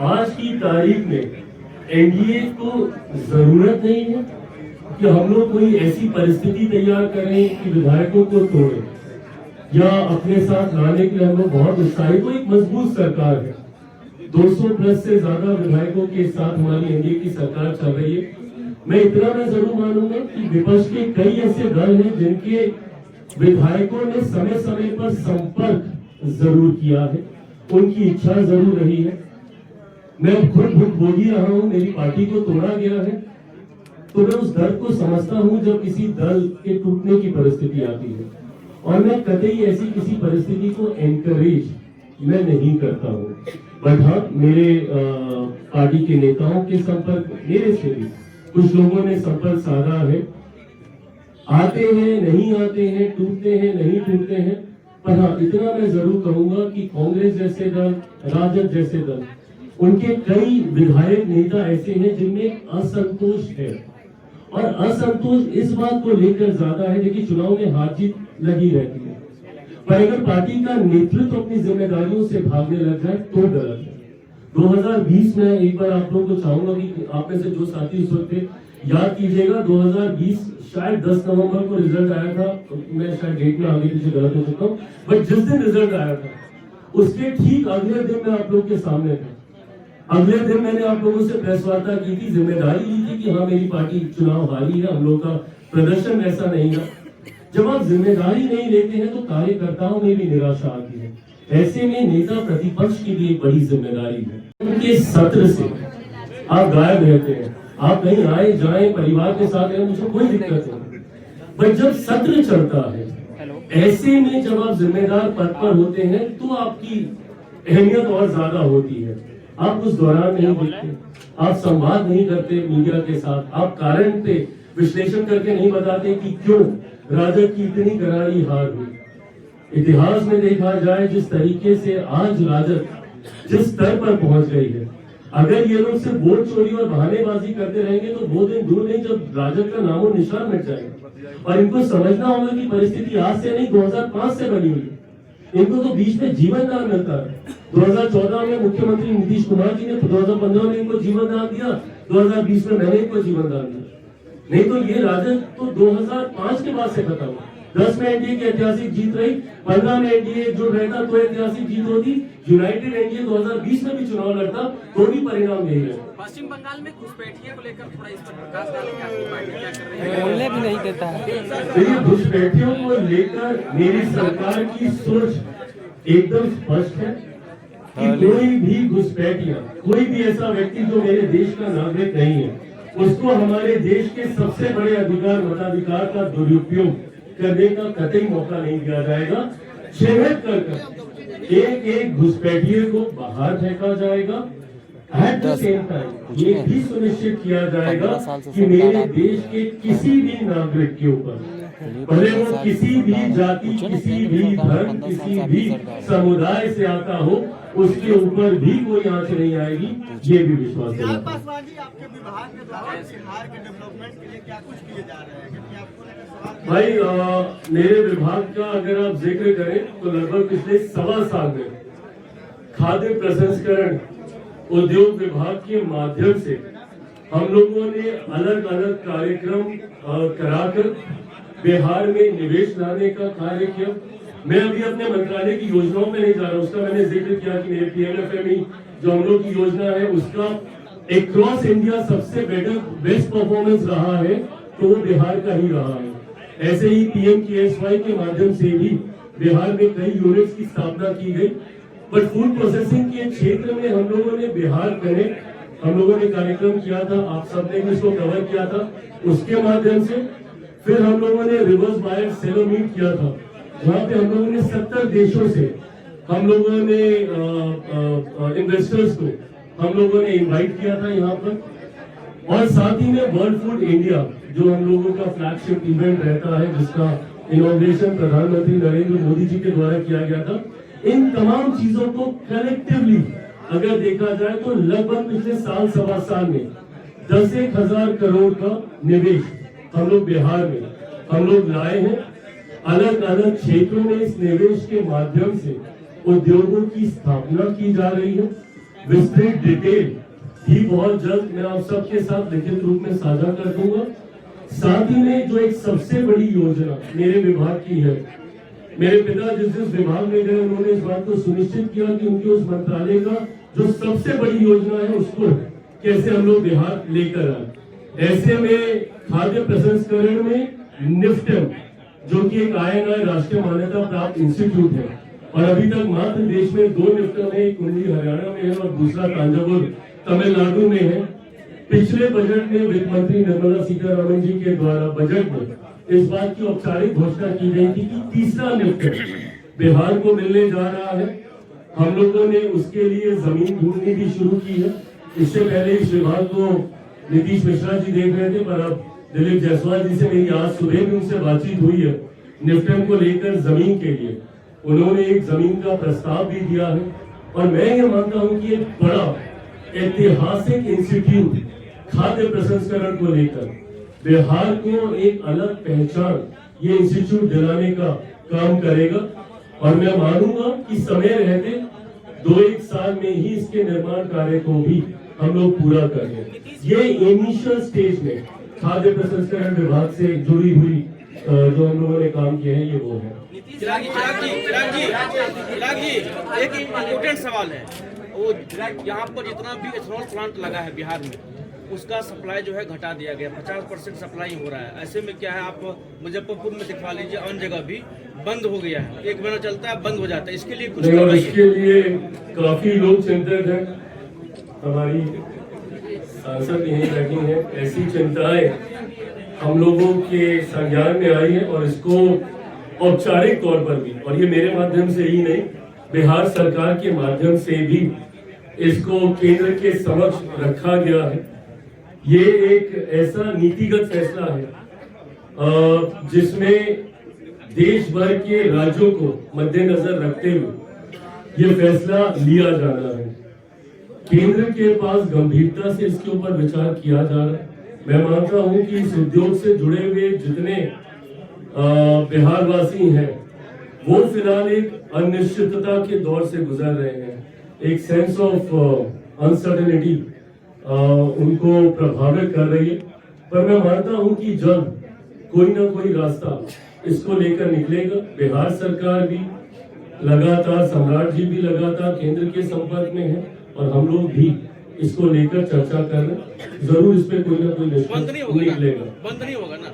आज की तारीख में एनडीए को जरूरत नहीं है कि हम लोग कोई ऐसी परिस्थिति तैयार करें कि विधायकों को तोड़े या अपने साथ लाने के लिए हम लोग बहुत उत्साहित हो। एक मजबूत सरकार है, 200 प्लस से ज्यादा विधायकों के साथ हमारी एनडीए की सरकार चल रही है। मैं इतना मैं जरूर मानूंगा कि विपक्ष के कई ऐसे दल हैं जिनके विधायकों ने समय समय पर संपर्क जरूर किया है, उनकी इच्छा जरूर रही है। मैं खुद भुगभोगी रहा हूं, मेरी पार्टी को तोड़ा गया है, तो मैं उस दर्द को समझता हूं जब किसी दल के टूटने की परिस्थिति आती है। और मैं कतई ऐसी किसी परिस्थिति को एनकरेज मैं नहीं करता हूं। बट हाँ, मेरे पार्टी के नेताओं के संपर्क, मेरे से भी कुछ लोगों ने संपर्क साधा है। आते हैं, नहीं आते हैं, टूटते हैं, नहीं टूटते हैं। पर हाँ, इतना मैं जरूर कहूंगा कि कांग्रेस जैसे दल, राजद जैसे दल, उनके कई विधायक नेता ऐसे हैं जिनमें असंतोष है। और असंतोष इस बात को लेकर ज्यादा है, देखिए चुनाव में हार जीत लगी रहती है, पर अगर पार्टी का नेतृत्व अपनी जिम्मेदारियों से भागने लग जाए तो गलत है। 2020 में एक बार आप लोगों को चाहूंगा कि आप में से जो साथी उस वक्त थे, याद कीजिएगा 2020 शायद 10 नवंबर को रिजल्ट आया था, मैं शायद डेट में आगे पीछे गलत हो सकता हूँ, बट जिस दिन रिजल्ट आया था उसके ठीक अगले दिन मैं आप लोग के सामने था। अगले दिन मैंने आप लोगों से प्रेस वार्ता की थी, जिम्मेदारी ली थी कि हाँ मेरी पार्टी चुनाव हारी है, हम लोग का प्रदर्शन ऐसा नहीं है। जब आप जिम्मेदारी नहीं लेते हैं तो कार्यकर्ताओं में भी निराशा आती है। ऐसे में नेता प्रतिपक्ष की भी एक बड़ी जिम्मेदारी है। उनके सत्र से आप गायब रहते हैं, आप कहीं आए जाए परिवार के साथ हैं, मुझे कोई दिक्कत नहीं, पर जब सत्र चलता है ऐसे में जब आप जिम्मेदार पद पर होते हैं तो आपकी अहमियत और ज्यादा होती है। आप उस दौरान नहीं दिखते, आप संवाद नहीं करते मीडिया के साथ, आप कारण पे विश्लेषण करके नहीं बताते कि क्यों राजग की इतनी करारी हार हुई। इतिहास में देखा जाए जिस तरीके से आज राजग जिस स्तर पर पहुंच गई है, अगर ये लोग सिर्फ वोट चोरी और बहानेबाजी करते रहेंगे तो वो दिन दूर नहीं जब राजग का नामो निशान मिट जाएगा। और इनको समझना होगा कि परिस्थिति आज से नहीं 2005 से बनी हुई है। इनको तो बीच में जीवन दान मिलता है। 2014 में मुख्यमंत्री नीतीश कुमार जी ने, 2015 में इनको जीवन दान दिया, 2020 में मैंने इनको जीवन दान दिया। नहीं तो ये राजग तो 2005 के बाद से खत्म हुआ। 10 में एनडीए की ऐतिहासिक जीत रही, 15 में एनडीए जो रहता तो ऐतिहासिक जीत होती, यूनाइटेड एनडीए 2020 में भी चुनाव लड़ता तो भी परिणाम यही है। पश्चिम बंगाल में घुसपैठियों को लेकर थोड़ा इस पर प्रकाश डालें कि आपकी पार्टी क्या कर रही है? बोलने भी नहीं देता है। देखिए, घुसपैठियों को लेकर मेरी सरकार की सोच एकदम स्पष्ट है कि कोई भी घुसपैठिया, कोई भी ऐसा व्यक्ति जो मेरे देश का नागरिक नहीं है, उसको हमारे देश के सबसे बड़े अधिकार मताधिकार का दुरुपयोग करने का कतई मौका नहीं दिया जाएगा। चिन्हित कर एक एक घुसपैठिए को बाहर फेंका जाएगा। एट द सेम टाइम ये भी सुनिश्चित किया जाएगा कि मेरे देश के किसी भी नागरिक के ऊपर, भले वो किसी भी जाति, किसी भी धर्म, किसी भी समुदाय से आता हो, उसके ऊपर भी कोई आंच नहीं आएगी, ये भी विश्वास है। पासवान जी, आपके विभाग के द्वारा बिहार के डेवलपमेंट के लिए क्या कुछ किए जा रहे हैं? क्योंकि आपको भाई मेरे विभाग का अगर आप जिक्र करें तो लगभग पिछले 1.25 साल में खाद्य प्रसंस्करण उद्योग विभाग के माध्यम से हम लोगों ने अलग अलग कार्यक्रम कराकर बिहार में निवेश लाने का कार्य किया। मैं अभी अपने मंत्रालय की योजनाओं में नहीं जा रहा, उसका मैंने जिक्र किया कि मेरे PMFME जो हम लोग की योजना है उसका अक्रॉस इंडिया सबसे बेस्ट परफॉर्मेंस रहा है तो वो बिहार का ही रहा है। ऐसे ही PMKSY के माध्यम से भी बिहार में कई यूनिट्स की स्थापना की गई। बट फूड प्रोसेसिंग के क्षेत्र में हम लोगों ने बिहार कनेक्ट हम लोगों ने कार्यक्रम किया था, आप सबने भी इसको कवर किया था। उसके माध्यम से फिर हम लोगों ने रिवर्स बायर सेलो मीट किया था, जहाँ पे हम लोगों ने 70 देशों से हम लोगों ने इन्वेस्टर्स को हम लोगों ने इनवाइट किया था यहाँ पर। और साथ ही में वर्ल्ड फूड इंडिया जो हम लोगों का फ्लैगशिप इवेंट रहता है, जिसका इनॉग्रेशन प्रधानमंत्री नरेंद्र मोदी जी के द्वारा किया गया था। इन तमाम चीजों को कलेक्टिवली अगर देखा जाए तो लगभग पिछले साल 1.25 साल में 10,000 करोड़ का निवेश हम लोग बिहार में हम लोग लाए हैं। अलग अलग क्षेत्रों में इस निवेश के माध्यम से उद्योगों की स्थापना की जा रही है। विस्तृत डिटेल भी बहुत जल्द मैं आप सबके साथ लिखित रूप में साझा कर दूंगा। साथ ही में जो एक सबसे बड़ी योजना मेरे विभाग की है, मेरे पिता जिस विभाग में गए उन्होंने इस बात को सुनिश्चित किया कि उनके उस मंत्रालय का जो सबसे बड़ी योजना है उसको कैसे हम लोग बिहार लेकर आए। ऐसे में खाद्य प्रसंस्करण में निफ्टम जो कि एक INI राष्ट्रीय मान्यता प्राप्त इंस्टीट्यूट है और अभी तक मात्र देश में 2 निफ्टम है, एक कुंडली हरियाणा में है और दूसरा तांजावुर तमिलनाडु में है। पिछले बजट में वित्त मंत्री निर्मला सीतारमण जी के द्वारा बजट में इस बात की औपचारिक घोषणा की गई थी कि तीसरा निफ्टम बिहार को मिलने जा रहा है। हम लोगों ने उसके लिए जमीन ढूंढनी भी शुरू की है। इससे पहले इस विभाग को नीतीश मिश्रा जी देख रहे थे, पर अब दिलीप जायसवाल जी से मेरी आज सुबह भी उनसे बातचीत हुई है निफ्टम को लेकर जमीन के लिए। उन्होंने एक जमीन का प्रस्ताव भी दिया है और मैं ये मानता हूं कि एक बड़ा ऐतिहासिक इंस्टीट्यूट खाद्य प्रसंस्करण को लेकर बिहार को एक अलग पहचान ये इंस्टीट्यूट दिलाने का काम करेगा। और मैं मानूंगा कि समय रहते 2-1 साल में ही इसके निर्माण कार्य को भी हम लोग पूरा कर लें। ये इनिशियल स्टेज में खाद्य प्रसंस्करण विभाग से जुड़ी हुई जो हम लोगों ने काम किए हैं ये वो है। चिराग जी, एक इम्पोर्टेंट सवाल है। वो यहाँ पर जितना भी एथेनॉल प्लांट लगा है बिहार में, उसका सप्लाई जो है घटा दिया गया, 50% सप्लाई हो रहा है। ऐसे में क्या है, आप मुजफ्फरपुर में दिखवा लीजिए, अन्य जगह भी बंद हो गया है, 1 महीना चलता है बंद हो जाता है। इसके लिए कुछ और इसके लिए काफी लोग चिंतित हैं, हमारी सांसद यहीं बैठी हैं। ऐसी चिंताएं हम लोगों के संज्ञान में आई है और इसको औपचारिक तौर पर भी, और ये मेरे माध्यम से ही नहीं, बिहार सरकार के माध्यम से भी इसको केंद्र के समक्ष रखा गया है। ये एक ऐसा नीतिगत फैसला है जिसमें देश भर के राज्यों को मद्देनजर रखते हुए ये फैसला लिया जाना है। केंद्र के पास गंभीरता से इसके ऊपर विचार किया जा रहा है। मैं मानता हूं कि इस उद्योग से जुड़े हुए जितने बिहार वासी हैं वो फिलहाल एक अनिश्चितता के दौर से गुजर रहे हैं। एक सेंस ऑफ अनसर्टेनिटी उनको प्रभावित कर रही है, पर मैं मानता हूं कि जल्द कोई ना कोई रास्ता इसको लेकर निकलेगा। बिहार सरकार भी लगातार, सम्राट जी भी लगातार केंद्र के संपर्क में है और हम लोग भी इसको लेकर चर्चा कर रहे हैं। जरूर इस पे कोई ना कोई निकलेगा। बंद नहीं होगा ना।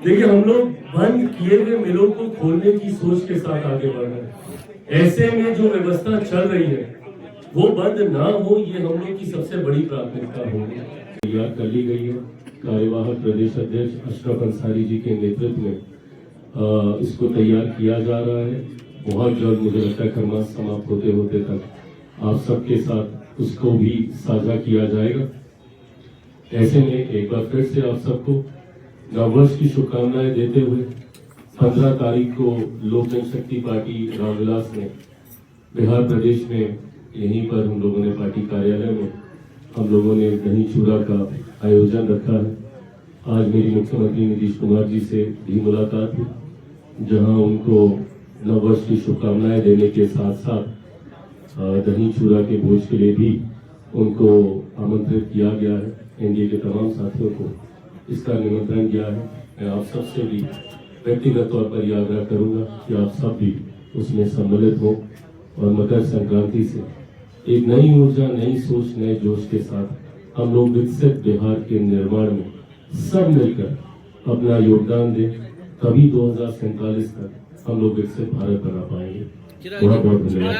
देखिए, हम लोग बंद किए हुए मिलों को खोलने की सोच के साथ आगे बढ़ रहे हैं। ऐसे में जो व्यवस्था चल रही है वो बंद ना हो, ये हम लोग की सबसे बड़ी प्राथमिकता होगी। तैयार कर ली गई है। कार्यवाहक प्रदेश अध्यक्ष अशरफ अंसारी जी के नेतृत्व में इसको तैयार किया जा रहा है। बहुत जल्द मुझे लगता है खरमास समाप्त होते होते तक आप सबके साथ उसको भी साझा किया जाएगा। ऐसे में एक बार फिर से आप सबको नववर्ष की शुभकामनाएं देते हुए 15 तारीख को लोक जनशक्ति पार्टी रामविलास ने बिहार प्रदेश में यहीं पर हम लोगों ने पार्टी कार्यालय में हम लोगों ने दही चूड़ा का आयोजन रखा है। आज मेरी मुख्यमंत्री नीतीश कुमार जी से भी मुलाकात हुई, जहां उनको नववर्ष की शुभकामनाएं देने के साथ साथ दही चूड़ा के भोज के लिए भी उनको आमंत्रित किया गया है। एनडीए के तमाम साथियों को इसका निमंत्रण किया है। मैं आप सबसे भी व्यक्तिगत तौर पर यह आग्रह करूंगा कि आप सब भी उसमें सम्मिलित हो और मकर संक्रांति से एक नई ऊर्जा, नई सोच, नए जोश के साथ हम लोग विकसित बिहार के निर्माण में सब मिलकर अपना योगदान दें। तभी 2047 तक हम लोग विकसित भारत बना पाएंगे। बहुत बहुत धन्यवाद।